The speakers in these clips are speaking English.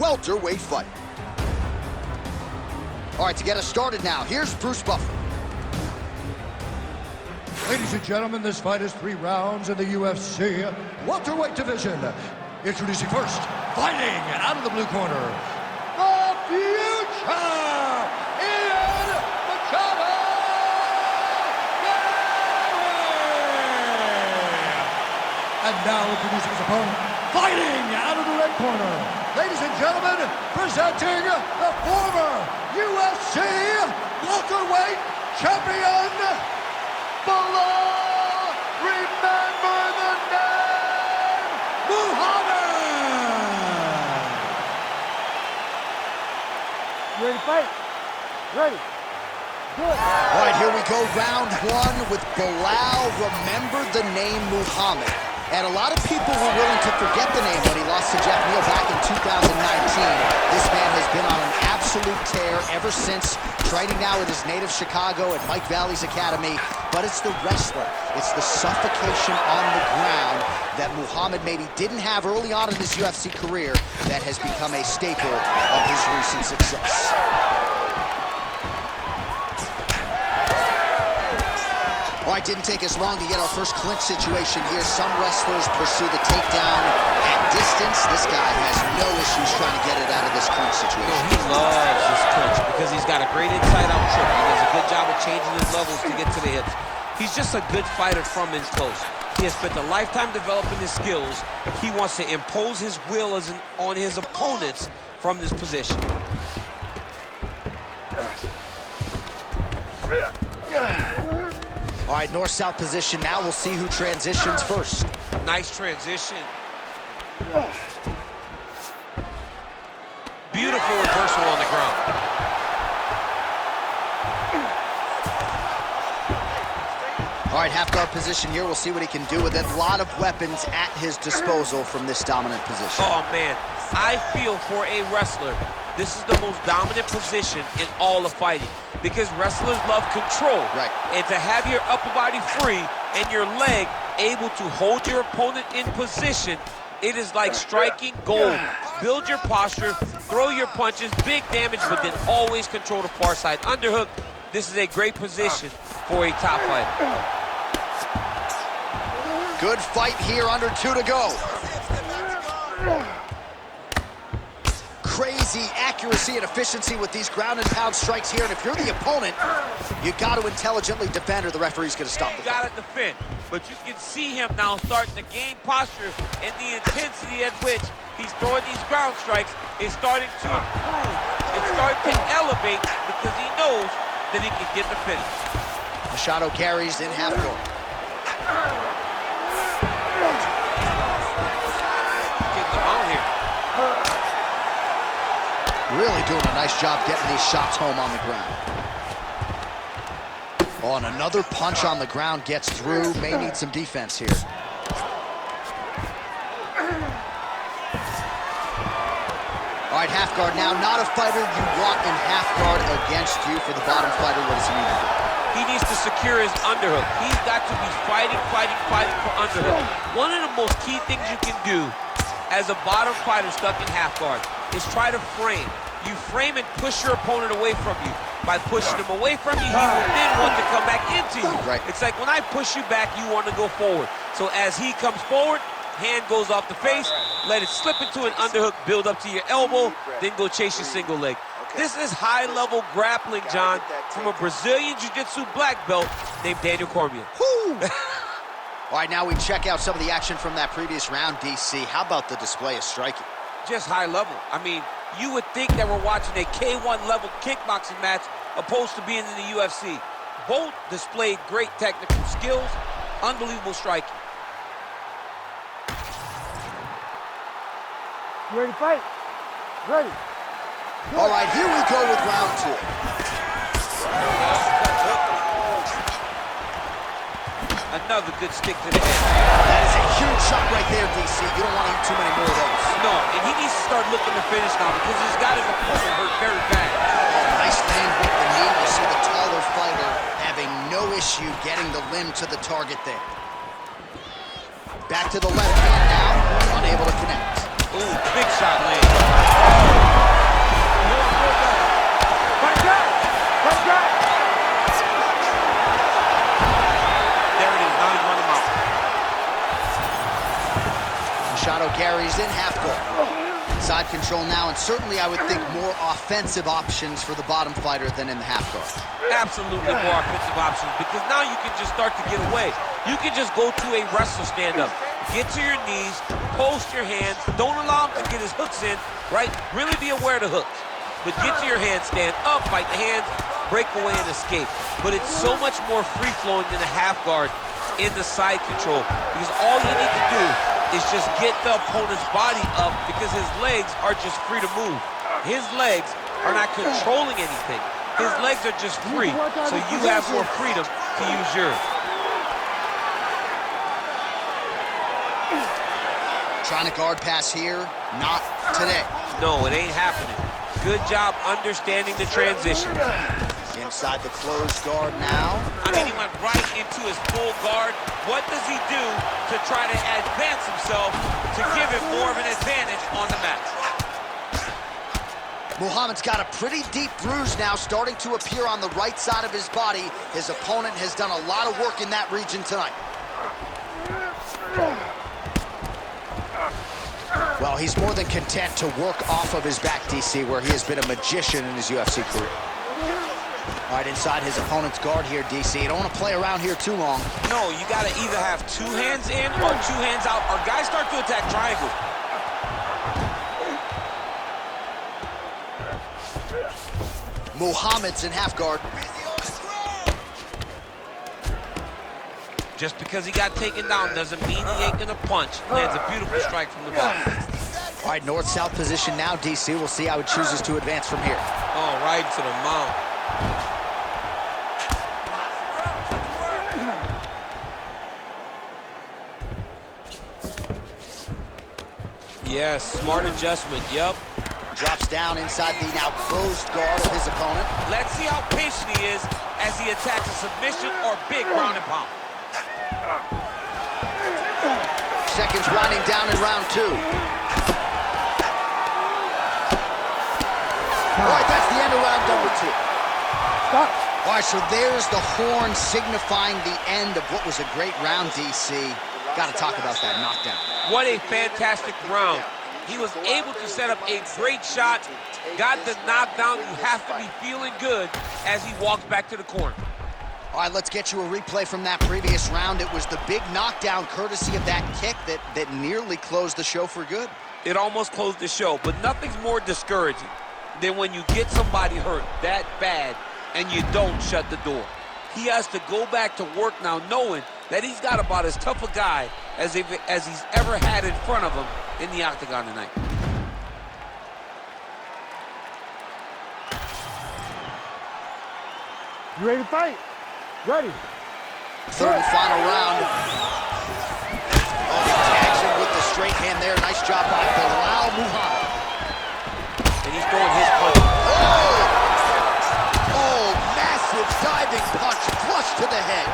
welterweight fight. All right, to get us started now, here's Bruce Buffer. Ladies and gentlemen, this fight is 3 rounds in the UFC welterweight division. Introducing first, fighting out of the blue corner, the future, Ian Machado! And now introducing his opponent, fighting out of the red corner. Ladies and gentlemen, presenting the former UFC welterweight champion, Bilal, remember the name, Muhammad! You ready to fight? Ready. Good. All right, here we go, round 1 with Bilal, remember the name Muhammad. And a lot of people were willing to forget the name when he lost to Jeff Neal back in 2019. This man has been on an absolute tear ever since, training now with his native Chicago at Mike Valley's Academy. But it's the wrestler, it's the suffocation on the ground that Muhammad maybe didn't have early on in his UFC career that has become a staple of his recent success. All right, didn't take us long to get our first clinch situation here. Some wrestlers pursue the takedown at distance. This guy has no issues trying to get it out of this clinch situation. No, he loves this clinch because he's got a great inside-out trip. He does a good job of changing his levels to get to the hips. He's just a good fighter from in close. He has spent a lifetime developing his skills. He wants to impose his will on his opponents from this position. All right, north-south position now. We'll see who transitions first. Nice transition. Beautiful reversal on the ground. All right, half-guard position here. We'll see what he can do with it. A lot of weapons at his disposal from this dominant position. Oh, man. I feel for a wrestler, this is the most dominant position in all of fighting because wrestlers love control. Right. And to have your upper body free and your leg able to hold your opponent in position, it is like striking gold. Build your posture, throw your punches, big damage, but then always control the far side underhook. This is a great position for a top fighter. Good fight here, under 2 to go. Crazy accuracy and efficiency with these ground and pound strikes here. And if you're the opponent, you got to intelligently defend or the referee's going to stop the fight. You got to defend, but you can see him now starting to gain posture, and the intensity at which he's throwing these ground strikes is starting to improve. It's starting to elevate because he knows that he can get the finish. Machado carries in half court. Getting him out here. Really doing a nice job getting these shots home on the ground. Oh, and another punch on the ground gets through. May need some defense here. All right, half guard now. Not a fighter you want in half guard against you. For the bottom fighter, what does he need to do? He needs to secure his underhook. He's got to be fighting for underhook. One of the most key things you can do as a bottom fighter stuck in half guard is try to frame. You frame and push your opponent away from you. By pushing him away from you, he will then want to come back into you. Right. It's like when I push you back, you want to go forward. So as he comes forward, hand goes off the face, let it slip into an underhook, build up to your elbow, then go chase your single leg. This is high-level grappling, John, from a Brazilian Jiu-Jitsu black belt named Daniel Cormier. All right, now we check out some of the action from that previous round, DC. How about the display of striking? Just high level. I mean, you would think that we're watching a K1 level kickboxing match opposed to being in the UFC. Both displayed great technical skills, unbelievable striking. You ready to fight? Ready. All right, here we go with round 2. Another good stick to the head. That is a huge shot right there, DC. You don't want to eat too many more of those. No, and he needs to start looking to finish now because he's got his opponent hurt very bad. Nice land with the knee. You see the taller fighter having no issue getting the limb to the target there. Back to the left hand now, unable to connect. Ooh, big shot land. side control now, and certainly I would think more offensive options for the bottom fighter than in the half guard. Absolutely more offensive options, because now you can just start to get away. You can just go to a wrestler stand-up. Get to your knees, post your hands, don't allow him to get his hooks in, right? Really be aware of the hooks. But get to your hands, stand up, fight the hands, break away and escape. But it's so much more free-flowing than a half guard in the side control, because all you need to do is just get the opponent's body up, because his legs are just free to move. His legs are not controlling anything. His legs are just free, so you have more freedom to use yours. Trying to guard pass here, not today. No, it ain't happening. Good job understanding the transition. Inside the closed guard now. I mean, he went right into his full guard. What does he do to try to advance himself to give him more of an advantage on the mat? Muhammad's got a pretty deep bruise now starting to appear on the right side of his body. His opponent has done a lot of work in that region tonight. Well, he's more than content to work off of his back, DC, where he has been a magician in his UFC career. All right, inside his opponent's guard here, DC. You don't want to play around here too long. No, you got to either have 2 hands in or 2 hands out, or guys start to attack triangles. Muhammad's in half guard. Just because he got taken down doesn't mean he ain't gonna punch. Lands a beautiful strike from the bottom. All right, north-south position now, DC. We'll see how he chooses to advance from here. Oh, right to the mount. Yes, smart adjustment, yep. Drops down inside the now closed guard of his opponent. Let's see how patient he is as he attacks a submission or big ground and pound. Seconds winding down in round 2. All right, that's the end of round number 2. Stop. All right, so there's the horn signifying the end of what was a great round, DC. Got to talk about that knockdown. What a fantastic round. He was able to set up a great shot, got the knockdown. You have to be feeling good as he walks back to the corner. All right, let's get you a replay from that previous round. It was the big knockdown courtesy of that kick that nearly closed the show for good. It almost closed the show, but nothing's more discouraging than when you get somebody hurt that bad and you don't shut the door. He has to go back to work now knowing that he's got about as tough a guy as he's ever had in front of him in the octagon tonight. You ready to fight? Ready. Third and final round. Oh, he tags him with the straight hand there. Nice job by Bilal Muhammad. And he's throwing his punch. Oh, massive diving punch, flush to the head.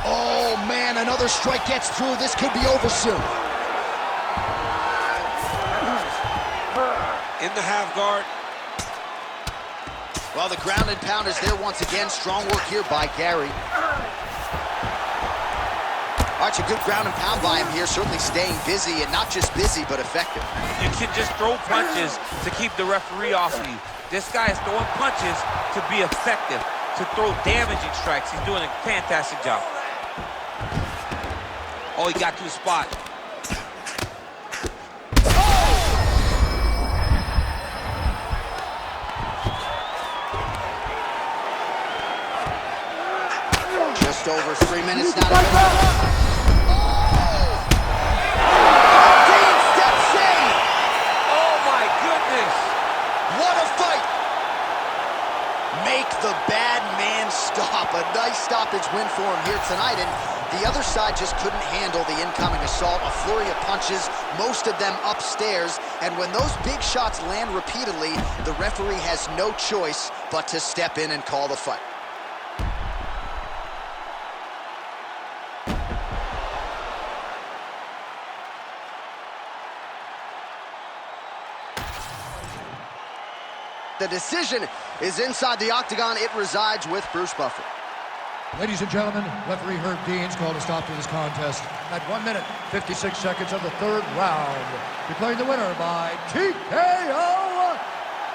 Oh, man, another strike gets through. This could be over soon. In the half guard. Well, the ground and pound is there once again. Strong work here by Gary. All right, a good ground and pound by him here. Certainly staying busy, and not just busy, but effective. You can just throw punches to keep the referee off of you. This guy is throwing punches to be effective, to throw damaging strikes. He's doing a fantastic job. Oh, he got to the spot. Just over 3 minutes now. Dean steps in. Oh my goodness. What a fight. Make the bad man stop. A nice stoppage win for him here tonight. And the other side just couldn't handle the incoming assault. A flurry of punches, most of them upstairs. And when those big shots land repeatedly, the referee has no choice but to step in and call the fight. The decision is inside the octagon. It resides with Bruce Buffer. Ladies and gentlemen, referee Herb Dean's called a stop to this contest at 1 minute, 56 seconds of the third round. Declaring the winner by TKO,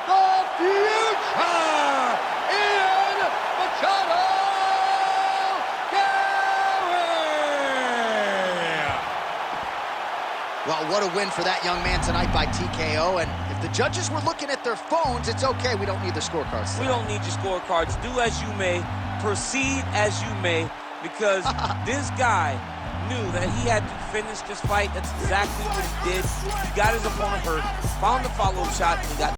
the future, Ian Machado Gary! Well, what a win for that young man tonight by TKO. And if the judges were looking at their phones, it's okay. We don't need their scorecards. We don't need your scorecards. Do as you may. Proceed as you may, because this guy knew that he had to finish this fight. That's exactly what he did. He got his opponent hurt, found the follow-up shot, and he got...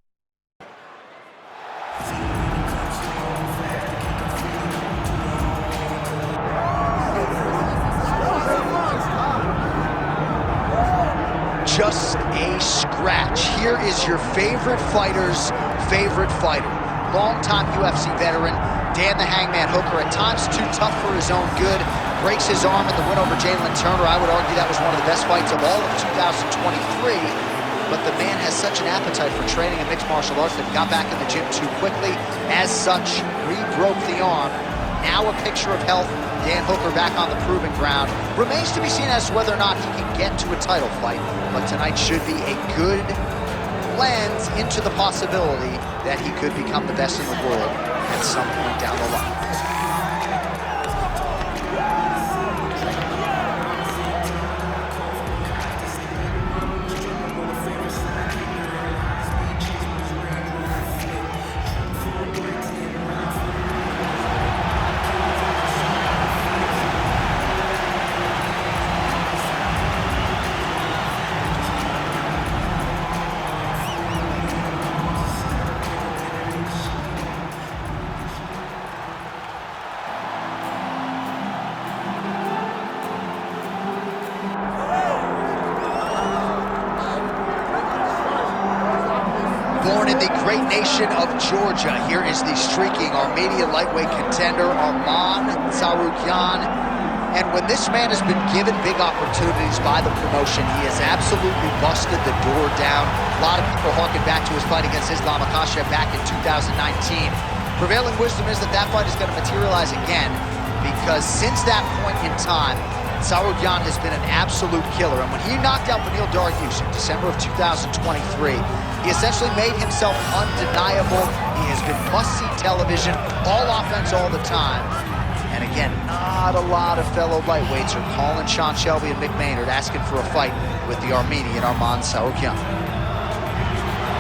Just a scratch. Here is your favorite fighter's favorite fighter. Longtime UFC veteran, Dan the Hangman Hooker, at times too tough for his own good, breaks his arm in the win over Jalen Turner. I would argue that was one of the best fights of all of 2023, but the man has such an appetite for training in mixed martial arts that he got back in the gym too quickly. As such, re-broke the arm. Now a picture of health, Dan Hooker back on the proving ground. Remains to be seen as to whether or not he can get to a title fight, but tonight should be a good lens into the possibility that he could become the best in the world at some point down the line. Born in the great nation of Georgia, here is the streaking Armenian lightweight contender, Arman Tsarukyan. And when this man has been given big opportunities by the promotion, he has absolutely busted the door down. A lot of people harking back to his fight against Islam Makhachev back in 2019. Prevailing wisdom is that that fight is going to materialize again, because since that point in time, Tsarukyan has been an absolute killer. And when he knocked out Beneil Dariush in December of 2023, he essentially made himself undeniable. He has been must-see television, all offense all the time. And again, not a lot of fellow lightweights are calling Sean Shelby and Mick Maynard asking for a fight with the Armenian Arman Tsarukyan. All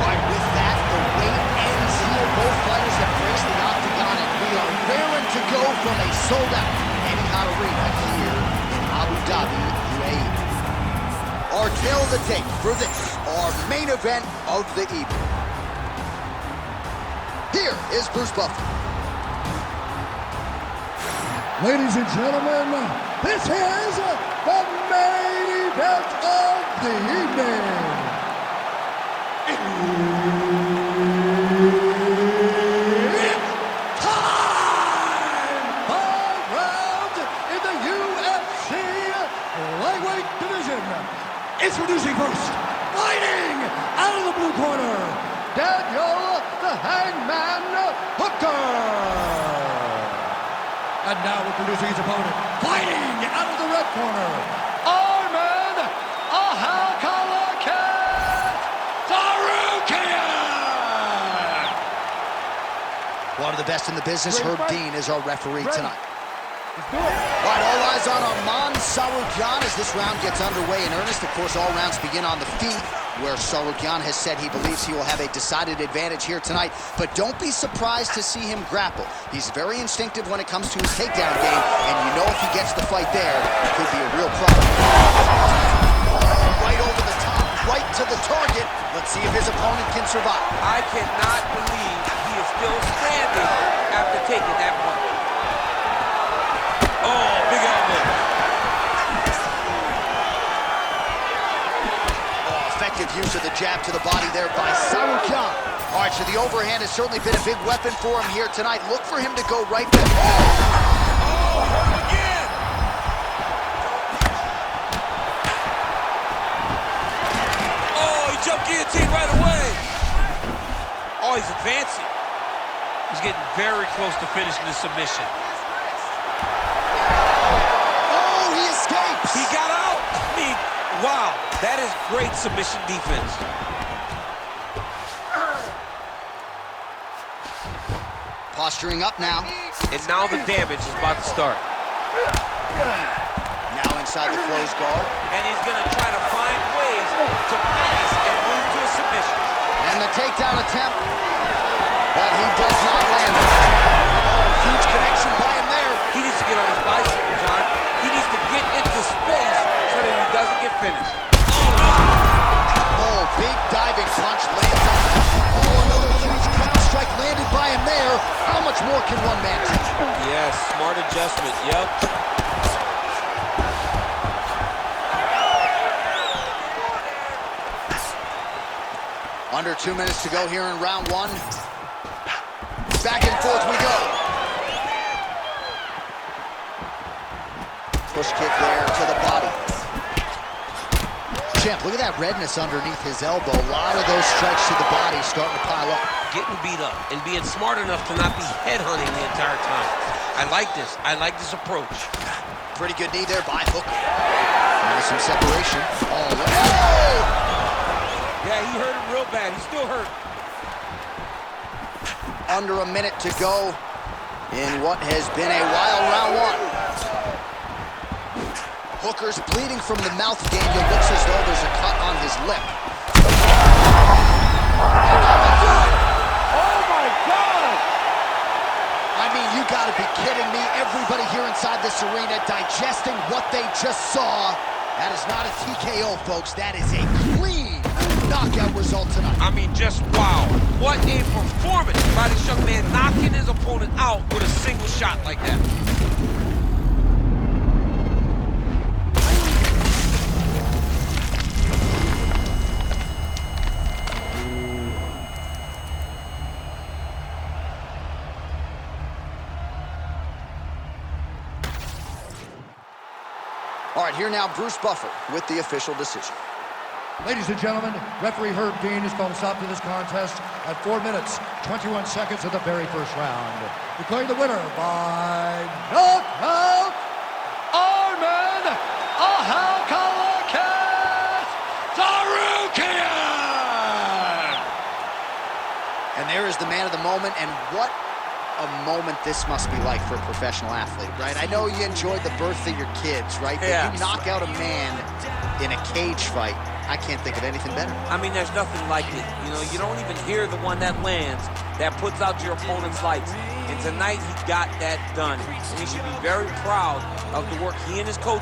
right, with that, the wait ends here. Both fighters have graced the octagon, and we are raring to go from a sold-out Etihad Arena here in Abu Dhabi, UAE. Our tale of the tape for this, our main event of the evening. Here is Bruce Buffer. Ladies and gentlemen, this is the main event of the evening. It's time! 5 rounds in the UFC lightweight division. Introducing first, fighting out of the blue corner, Daniel the Hangman Hooker. And now introducing his opponent, fighting out of the red corner, Arman Tsarukyan. One of the best in the business, Herb Dean, is our referee tonight. All right, all eyes on Arman Tsarukyan as this round gets underway in earnest. Of course, all rounds begin on the feet, where Tsarukyan has said he believes he will have a decided advantage here tonight. But don't be surprised to see him grapple. He's very instinctive when it comes to his takedown game, and you know if he gets the fight there, it could be a real problem. Right over the top, right to the target. Let's see if his opponent can survive. I cannot believe he is still standing after taking that punch. Oh, big elbow. Oh, effective use of the jab to the body there by Tsarukyan. All right, so the overhand has certainly been a big weapon for him here tonight. Look for him to go right back. Oh, again. Oh, he jumped guillotine right away. Oh, he's advancing. He's getting very close to finishing the submission. That is great submission defense. Posturing up now. And now the damage is about to start. Now inside the closed guard. And he's going to try to find ways to pass and move to a submission. And the takedown attempt, but he does not land it. Oh, huge connection by him there. He needs to get on his bicycle, John. He needs to get into space so that he doesn't get finished. Oh, big diving punch lands on him. Oh, another huge ground strike landed by him there. How much more can one man take? Yes, smart adjustment, yep. Under 2 minutes to go here in round one. Back and forth we go. Push kick there to the body. Champ, look at that redness underneath his elbow. A lot of those strikes to the body starting to pile up. Getting beat up and being smart enough to not be headhunting the entire time. I like this. I like this approach. Pretty good knee there by Hooker. Now some separation. Oh, Yeah, he hurt him real bad. He's still hurt. under a minute to go in what has been a wild round one. Hooker's bleeding from the mouth. Daniel looks as though there's a cut on his lip. Oh my God! I mean, you gotta be kidding me. Everybody here inside this arena digesting what they just saw. That is not a TKO, folks. That is a clean knockout result tonight. I mean, just wow. What a performance by this young man, knocking his opponent out with a single shot like that. All right, here now, Bruce Buffer with the official decision. Ladies and gentlemen, referee Herb Dean has called a stop to this contest at 4 minutes, 21 seconds of the very first round. Declaring the winner by knockout, Arman Ahalkalakis Sarukian! And there is the man of the moment, and what a moment this must be like for a professional athlete, right? I know you enjoyed the birth of your kids, right? But Yeah. you knock out a man in a cage fight, I can't think of anything better. I mean, there's nothing like it. You know, you don't even hear the one that lands, that puts out your opponent's lights. And tonight, he got that done. And he should be very proud of the work he and his coach